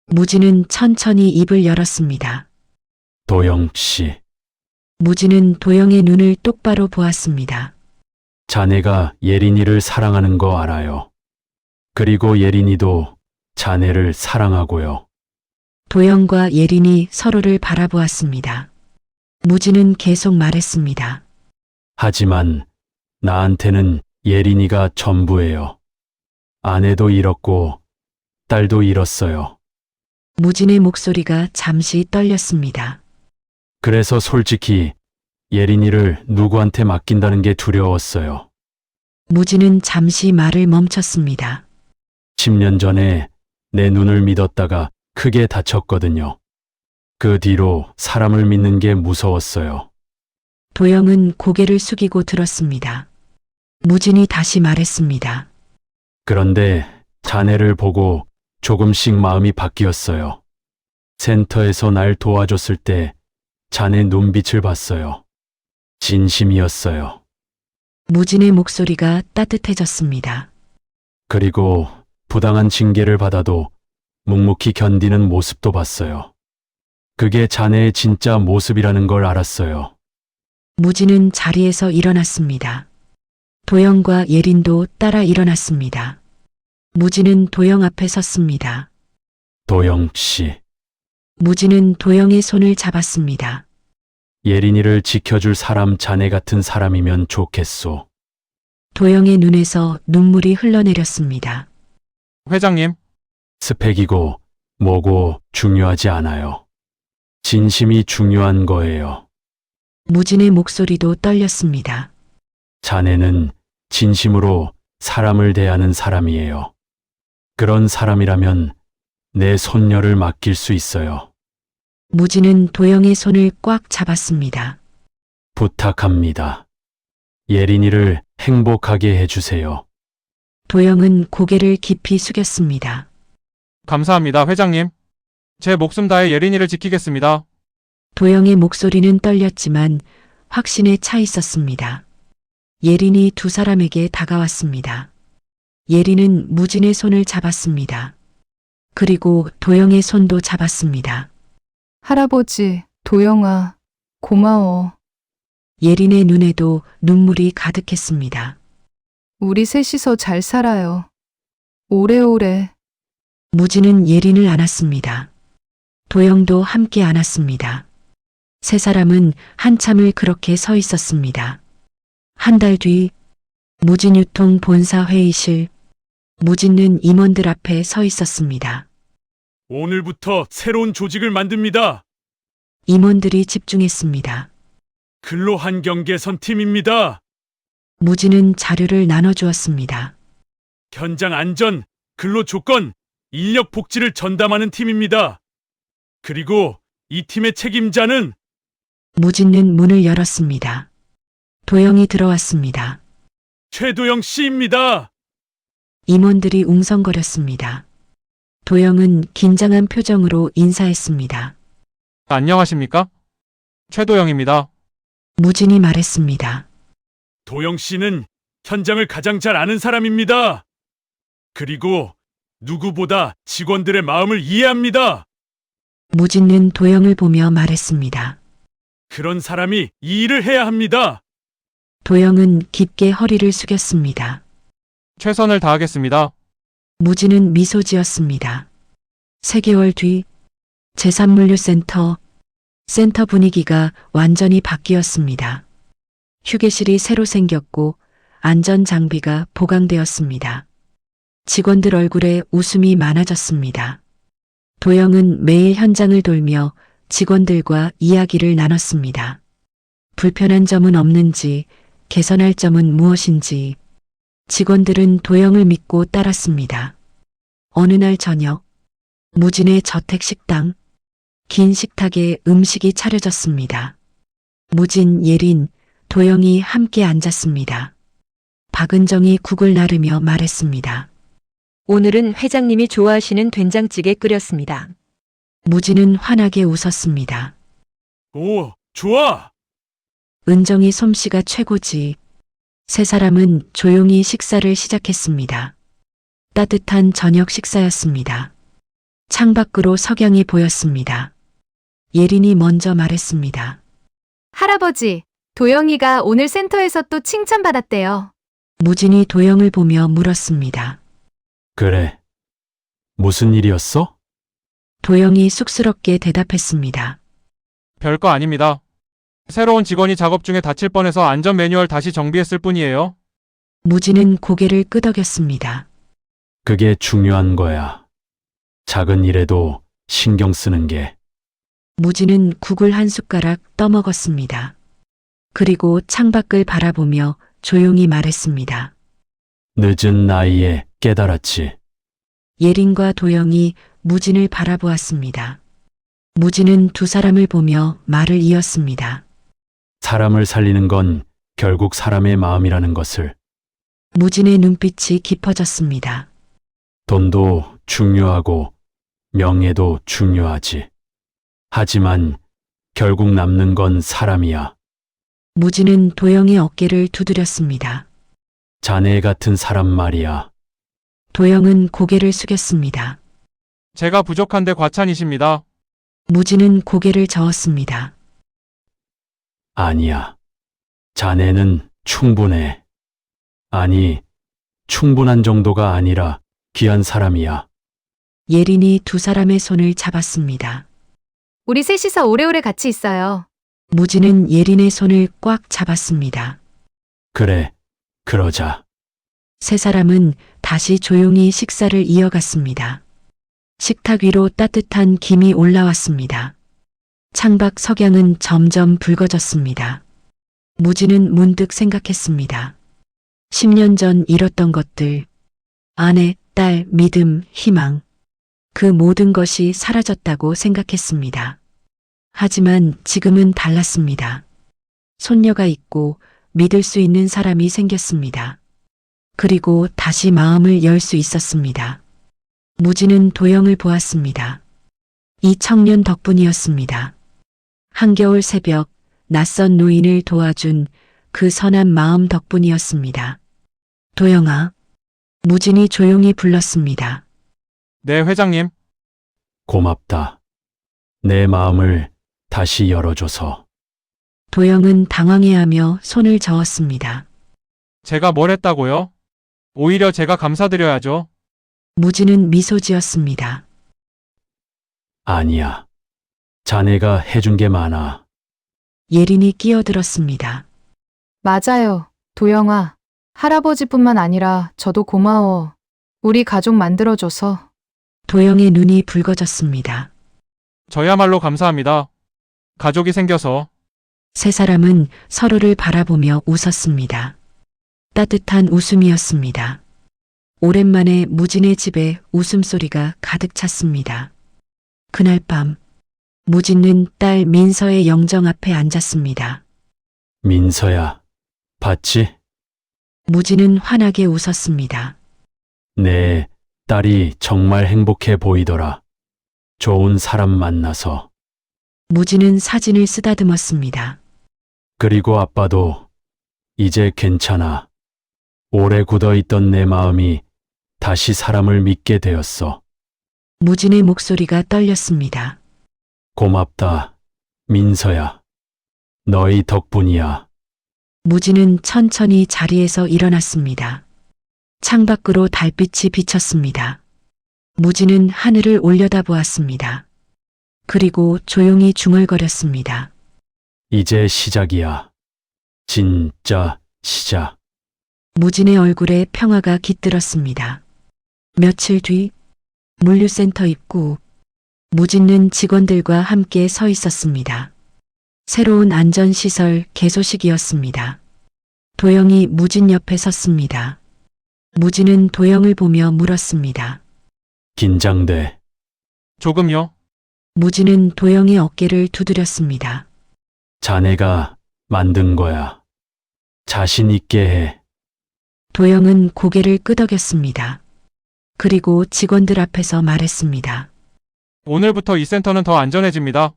무진은 천천히 입을 열었습니다. 도영 씨, 무진은 도영의 눈을 똑바로 보았습니다. 자네가 예린이를 사랑하는 거 알아요. 그리고 예린이도 자네를 사랑하고요. 도영과 예린이 서로를 바라보았습니다. 무진은 계속 말했습니다. 하지만 나한테는 예린이가 전부예요. 아내도 잃었고 딸도 잃었어요. 무진의 목소리가 잠시 떨렸습니다. 그래서 솔직히 예린이를 누구한테 맡긴다는 게 두려웠어요. 무진은 잠시 말을 멈췄습니다. 10년 전에 내 눈을 믿었다가 크게 다쳤거든요. 그 뒤로 사람을 믿는 게 무서웠어요. 도영은 고개를 숙이고 들었습니다. 무진이 다시 말했습니다. 그런데 자네를 보고 조금씩 마음이 바뀌었어요. 센터에서 날 도와줬을 때 자네 눈빛을 봤어요. 진심이었어요. 무진의 목소리가 따뜻해졌습니다. 그리고 부당한 징계를 받아도 묵묵히 견디는 모습도 봤어요. 그게 자네의 진짜 모습이라는 걸 알았어요. 무진은 자리에서 일어났습니다. 도영과 예린도 따라 일어났습니다. 무진은 도영 앞에 섰습니다. 도영 씨, 무진은 도영의 손을 잡았습니다. 예린이를 지켜줄 사람 자네 같은 사람이면 좋겠소. 도영의 눈에서 눈물이 흘러내렸습니다. 회장님, 스펙이고 뭐고 중요하지 않아요. 진심이 중요한 거예요. 무진의 목소리도 떨렸습니다. 자네는 진심으로 사람을 대하는 사람이에요. 그런 사람이라면 내 손녀를 맡길 수 있어요. 무진은 도영의 손을 꽉 잡았습니다. 부탁합니다. 예린이를 행복하게 해주세요. 도영은 고개를 깊이 숙였습니다. 감사합니다, 회장님. 제 목숨 다해 예린이를 지키겠습니다. 도영의 목소리는 떨렸지만 확신에 차 있었습니다. 예린이 두 사람에게 다가왔습니다. 예린은 무진의 손을 잡았습니다. 그리고 도영의 손도 잡았습니다. 할아버지, 도영아, 고마워. 예린의 눈에도 눈물이 가득했습니다. 우리 셋이서 잘 살아요. 오래오래. 무진은 예린을 안았습니다. 도영도 함께 안았습니다. 세 사람은 한참을 그렇게 서 있었습니다. 한 달 뒤 무진 유통 본사 회의실, 무진은 임원들 앞에 서 있었습니다. 오늘부터 새로운 조직을 만듭니다. 임원들이 집중했습니다. 근로환경 개선팀입니다. 무진은 자료를 나눠주었습니다. 현장 안전, 근로 조건, 인력 복지를 전담하는 팀입니다. 그리고 이 팀의 책임자는 무진은 문을 열었습니다. 도영이 들어왔습니다. 최도영 씨입니다. 임원들이 웅성거렸습니다. 도영은 긴장한 표정으로 인사했습니다. 안녕하십니까? 최도영입니다. 무진이 말했습니다. 도영 씨는 현장을 가장 잘 아는 사람입니다. 그리고 누구보다 직원들의 마음을 이해합니다. 무진은 도영을 보며 말했습니다. 그런 사람이 이 일을 해야 합니다. 도영은 깊게 허리를 숙였습니다. 최선을 다하겠습니다. 무진은 미소 지었습니다. 3개월 뒤 제3물류센터 센터 분위기가 완전히 바뀌었습니다. 휴게실이 새로 생겼고 안전 장비가 보강되었습니다. 직원들 얼굴에 웃음이 많아졌습니다. 도영은 매일 현장을 돌며 직원들과 이야기를 나눴습니다. 불편한 점은 없는지, 개선할 점은 무엇인지. 직원들은 도영을 믿고 따랐습니다. 어느 날 저녁, 무진의 저택 식당, 긴 식탁에 음식이 차려졌습니다. 무진, 예린, 도영이 함께 앉았습니다. 박은정이 국을 나르며 말했습니다. 오늘은 회장님이 좋아하시는 된장찌개 끓였습니다. 무진은 환하게 웃었습니다. 오, 좋아! 은정이 솜씨가 최고지. 세 사람은 조용히 식사를 시작했습니다. 따뜻한 저녁 식사였습니다. 창밖으로 석양이 보였습니다. 예린이 먼저 말했습니다. 할아버지, 도영이가 오늘 센터에서 또 칭찬받았대요. 무진이 도영을 보며 물었습니다. 그래. 무슨 일이었어? 도영이 쑥스럽게 대답했습니다. 별거 아닙니다. 새로운 직원이 작업 중에 다칠 뻔해서 안전 매뉴얼 다시 정비했을 뿐이에요. 무진은 고개를 끄덕였습니다. 그게 중요한 거야. 작은 일에도 신경 쓰는 게. 무진은 국을 한 숟가락 떠먹었습니다. 그리고 창밖을 바라보며 조용히 말했습니다. 늦은 나이에 깨달았지. 예린과 도영이 무진을 바라보았습니다. 무진은 두 사람을 보며 말을 이었습니다. 사람을 살리는 건 결국 사람의 마음이라는 것을. 무진의 눈빛이 깊어졌습니다. 돈도 중요하고 명예도 중요하지. 하지만 결국 남는 건 사람이야. 무진은 도영의 어깨를 두드렸습니다. 자네 같은 사람 말이야. 도영은 고개를 숙였습니다. 제가 부족한데 과찬이십니다. 무진은 고개를 저었습니다. 아니야. 자네는 충분해. 아니, 충분한 정도가 아니라 귀한 사람이야. 예린이 두 사람의 손을 잡았습니다. 우리 셋이서 오래오래 같이 있어요. 무진은 예린의 손을 꽉 잡았습니다. 그래, 그러자. 세 사람은 다시 조용히 식사를 이어갔습니다. 식탁 위로 따뜻한 김이 올라왔습니다. 창밖 석양은 점점 붉어졌습니다. 무진은 문득 생각했습니다. 10년 전 잃었던 것들, 아내, 딸, 믿음, 희망, 그 모든 것이 사라졌다고 생각했습니다. 하지만 지금은 달랐습니다. 손녀가 있고 믿을 수 있는 사람이 생겼습니다. 그리고 다시 마음을 열 수 있었습니다. 무진은 도영을 보았습니다. 이 청년 덕분이었습니다. 한겨울 새벽 낯선 노인을 도와준 그 선한 마음 덕분이었습니다. 도영아, 무진이 조용히 불렀습니다. 네, 회장님. 고맙다. 내 마음을 다시 열어줘서. 도영은 당황해하며 손을 저었습니다. 제가 뭘 했다고요? 오히려 제가 감사드려야죠. 무진은 미소 지었습니다. 아니야. 자네가 해준 게 많아. 예린이 끼어들었습니다. 맞아요. 도영아. 할아버지뿐만 아니라 저도 고마워. 우리 가족 만들어줘서. 도영의 눈이 붉어졌습니다. 저야말로 감사합니다. 가족이 생겨서. 세 사람은 서로를 바라보며 웃었습니다. 따뜻한 웃음이었습니다. 오랜만에 무진의 집에 웃음소리가 가득 찼습니다. 그날 밤, 무진은 딸 민서의 영정 앞에 앉았습니다. 민서야, 봤지? 무진은 환하게 웃었습니다. 내 딸이 정말 행복해 보이더라. 좋은 사람 만나서. 무진은 사진을 쓰다듬었습니다. 그리고 아빠도 이제 괜찮아. 오래 굳어있던 내 마음이 다시 사람을 믿게 되었어. 무진의 목소리가 떨렸습니다. 고맙다, 민서야. 너희 덕분이야. 무진은 천천히 자리에서 일어났습니다. 창밖으로 달빛이 비쳤습니다. 무진은 하늘을 올려다보았습니다. 그리고 조용히 중얼거렸습니다. 이제 시작이야. 진짜 시작. 무진의 얼굴에 평화가 깃들었습니다. 며칠 뒤 물류센터 입구, 무진은 직원들과 함께 서 있었습니다. 새로운 안전시설 개소식이었습니다. 도영이 무진 옆에 섰습니다. 무진은 도영을 보며 물었습니다. 긴장돼. 조금요. 무진은 도영의 어깨를 두드렸습니다. 자네가 만든 거야. 자신 있게 해. 도영은 고개를 끄덕였습니다. 그리고 직원들 앞에서 말했습니다. 오늘부터 이 센터는 더 안전해집니다.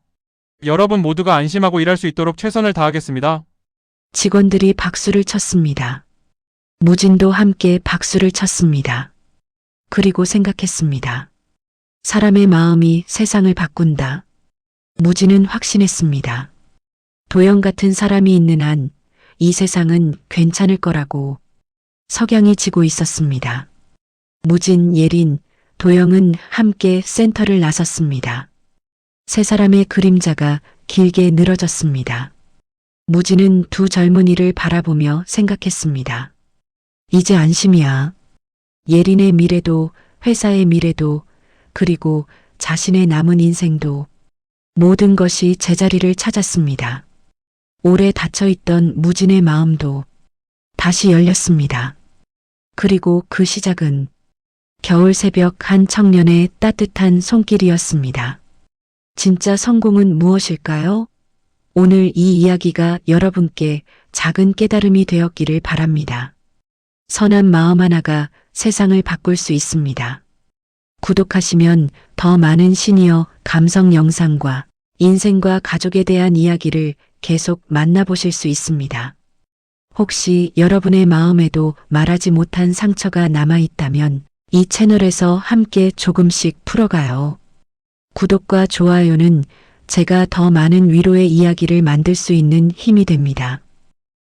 여러분 모두가 안심하고 일할 수 있도록 최선을 다하겠습니다. 직원들이 박수를 쳤습니다. 무진도 함께 박수를 쳤습니다. 그리고 생각했습니다. 사람의 마음이 세상을 바꾼다. 무진은 확신했습니다. 도영 같은 사람이 있는 한 이 세상은 괜찮을 거라고. 석양이 지고 있었습니다. 무진, 예린, 도영은 함께 센터를 나섰습니다. 세 사람의 그림자가 길게 늘어졌습니다. 무진은 두 젊은이를 바라보며 생각했습니다. 이제 안심이야. 예린의 미래도, 회사의 미래도, 그리고 자신의 남은 인생도 모든 것이 제자리를 찾았습니다. 오래 닫혀있던 무진의 마음도 다시 열렸습니다. 그리고 그 시작은 겨울 새벽 한 청년의 따뜻한 손길이었습니다. 진짜 성공은 무엇일까요? 오늘 이 이야기가 여러분께 작은 깨달음이 되었기를 바랍니다. 선한 마음 하나가 세상을 바꿀 수 있습니다. 구독하시면 더 많은 시니어 감성 영상과 인생과 가족에 대한 이야기를 계속 만나보실 수 있습니다. 혹시 여러분의 마음에도 말하지 못한 상처가 남아있다면 이 채널에서 함께 조금씩 풀어가요. 구독과 좋아요는 제가 더 많은 위로의 이야기를 만들 수 있는 힘이 됩니다.